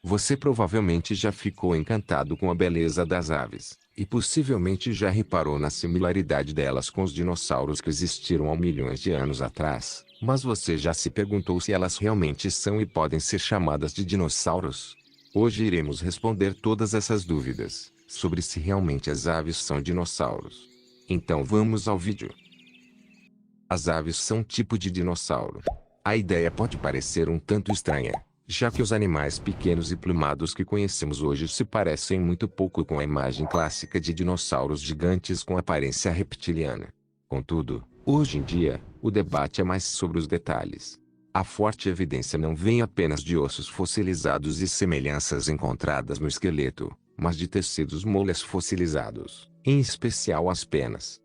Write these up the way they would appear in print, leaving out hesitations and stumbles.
Você provavelmente já ficou encantado com a beleza das aves, e possivelmente já reparou na similaridade delas com os dinossauros que existiram há milhões de anos atrás. Mas você já se perguntou se elas realmente são e podem ser chamadas de dinossauros? Hoje iremos responder todas essas dúvidas, sobre se realmente as aves são dinossauros. Então vamos ao vídeo. As aves são um tipo de dinossauro. A ideia pode parecer um tanto estranha, já que os animais pequenos e plumados que conhecemos hoje se parecem muito pouco com a imagem clássica de dinossauros gigantes com aparência reptiliana. Contudo, hoje em dia, o debate é mais sobre os detalhes. A forte evidência não vem apenas de ossos fossilizados e semelhanças encontradas no esqueleto, mas de tecidos moles fossilizados, em especial as penas.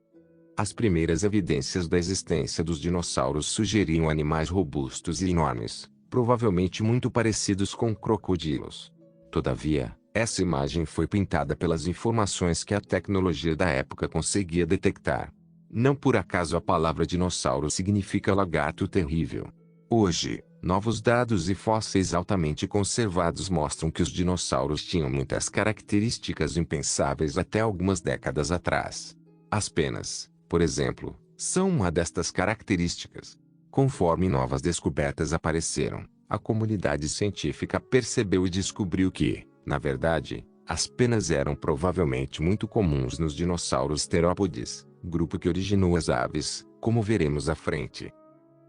As primeiras evidências da existência dos dinossauros sugeriam animais robustos e enormes, provavelmente muito parecidos com crocodilos. Todavia, essa imagem foi pintada pelas informações que a tecnologia da época conseguia detectar. Não por acaso a palavra dinossauro significa lagarto terrível. Hoje, novos dados e fósseis altamente conservados mostram que os dinossauros tinham muitas características impensáveis até algumas décadas atrás. As penas, por exemplo, são uma destas características. Conforme novas descobertas apareceram, a comunidade científica percebeu e descobriu que, na verdade, as penas eram provavelmente muito comuns nos dinossauros terópodes, grupo que originou as aves, como veremos à frente.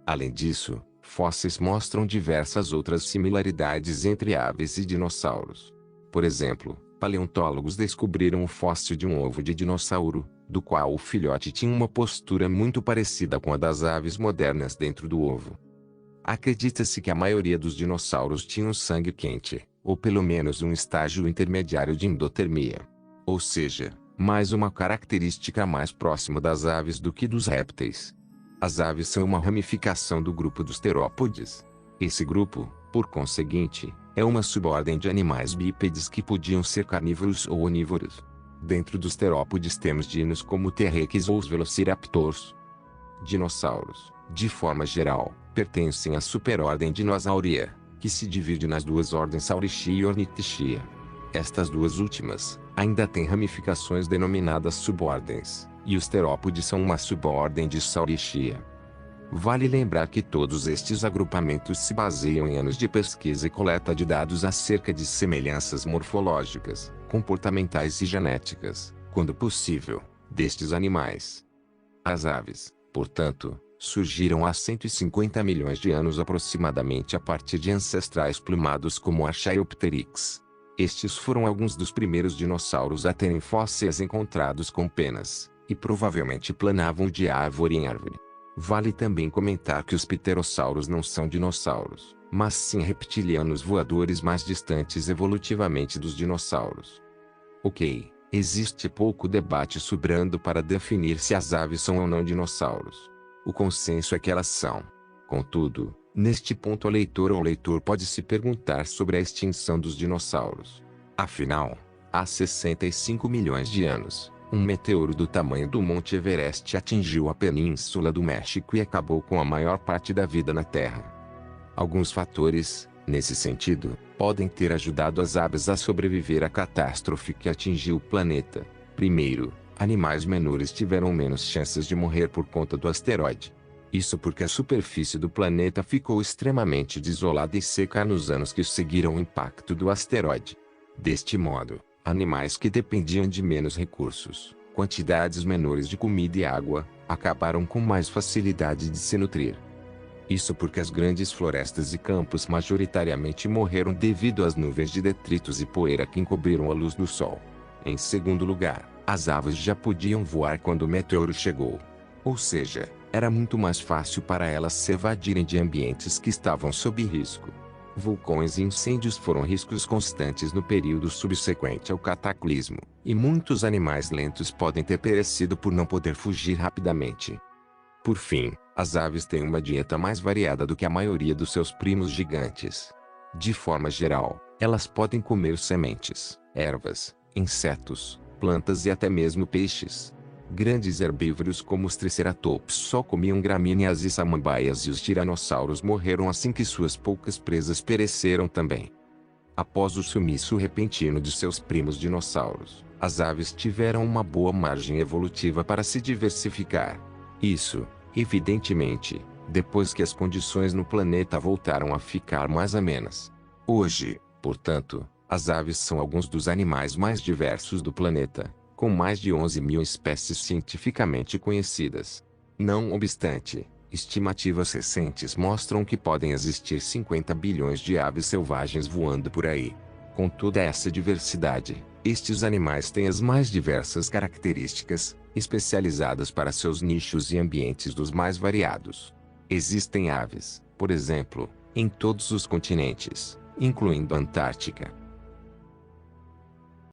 Além disso, fósseis mostram diversas outras similaridades entre aves e dinossauros. Por exemplo, paleontólogos descobriram o fóssil de um ovo de dinossauro, do qual o filhote tinha uma postura muito parecida com a das aves modernas dentro do ovo. Acredita-se que a maioria dos dinossauros tinham sangue quente, ou pelo menos um estágio intermediário de endotermia. Ou seja, mais uma característica mais próxima das aves do que dos répteis. As aves são uma ramificação do grupo dos terópodes. Esse grupo, por conseguinte, é uma subordem de animais bípedes que podiam ser carnívoros ou onívoros. Dentro dos terópodes temos dinos como o T-rex ou os velociraptors. Dinossauros, de forma geral, pertencem à superordem Dinosauria, que se divide nas duas ordens Saurischia e Ornithischia. Estas duas últimas, ainda têm ramificações denominadas subordens, e os terópodes são uma subordem de Saurischia. Vale lembrar que todos estes agrupamentos se baseiam em anos de pesquisa e coleta de dados acerca de semelhanças morfológicas, comportamentais e genéticas, quando possível, destes animais. As aves, portanto, surgiram há 150 milhões de anos aproximadamente a partir de ancestrais plumados como Archaeopteryx. Estes foram alguns dos primeiros dinossauros a terem fósseis encontrados com penas, e provavelmente planavam de árvore em árvore. Vale também comentar que os pterossauros não são dinossauros, mas sim reptilianos voadores mais distantes evolutivamente dos dinossauros. Ok, existe pouco debate sobrando para definir se as aves são ou não dinossauros. O consenso é que elas são. Contudo, neste ponto a leitora ou leitor pode se perguntar sobre a extinção dos dinossauros. Afinal, há 65 milhões de anos, um meteoro do tamanho do Monte Everest atingiu a península do México e acabou com a maior parte da vida na Terra. Alguns fatores, nesse sentido, podem ter ajudado as aves a sobreviver à catástrofe que atingiu o planeta. Primeiro, animais menores tiveram menos chances de morrer por conta do asteroide. Isso porque a superfície do planeta ficou extremamente desolada e seca nos anos que seguiram o impacto do asteroide. Deste modo, animais que dependiam de menos recursos, quantidades menores de comida e água, acabaram com mais facilidade de se nutrir. Isso porque as grandes florestas e campos majoritariamente morreram devido às nuvens de detritos e poeira que encobriram a luz do sol. Em segundo lugar, as aves já podiam voar quando o meteoro chegou. Ou seja, era muito mais fácil para elas se evadirem de ambientes que estavam sob risco. Vulcões e incêndios foram riscos constantes no período subsequente ao cataclismo, e muitos animais lentos podem ter perecido por não poder fugir rapidamente. Por fim, as aves têm uma dieta mais variada do que a maioria dos seus primos gigantes. De forma geral, elas podem comer sementes, ervas, insetos, plantas e até mesmo peixes. Grandes herbívoros como os triceratops só comiam gramíneas e samambaias, e os tiranossauros morreram assim que suas poucas presas pereceram também. Após o sumiço repentino de seus primos dinossauros, as aves tiveram uma boa margem evolutiva para se diversificar. Isso, evidentemente, depois que as condições no planeta voltaram a ficar mais amenas. Hoje, portanto, as aves são alguns dos animais mais diversos do planeta, com mais de 11.000 espécies cientificamente conhecidas. Não obstante, estimativas recentes mostram que podem existir 50 bilhões de aves selvagens voando por aí. Com toda essa diversidade, estes animais têm as mais diversas características, especializadas para seus nichos e ambientes dos mais variados. Existem aves, por exemplo, em todos os continentes, incluindo a Antártica,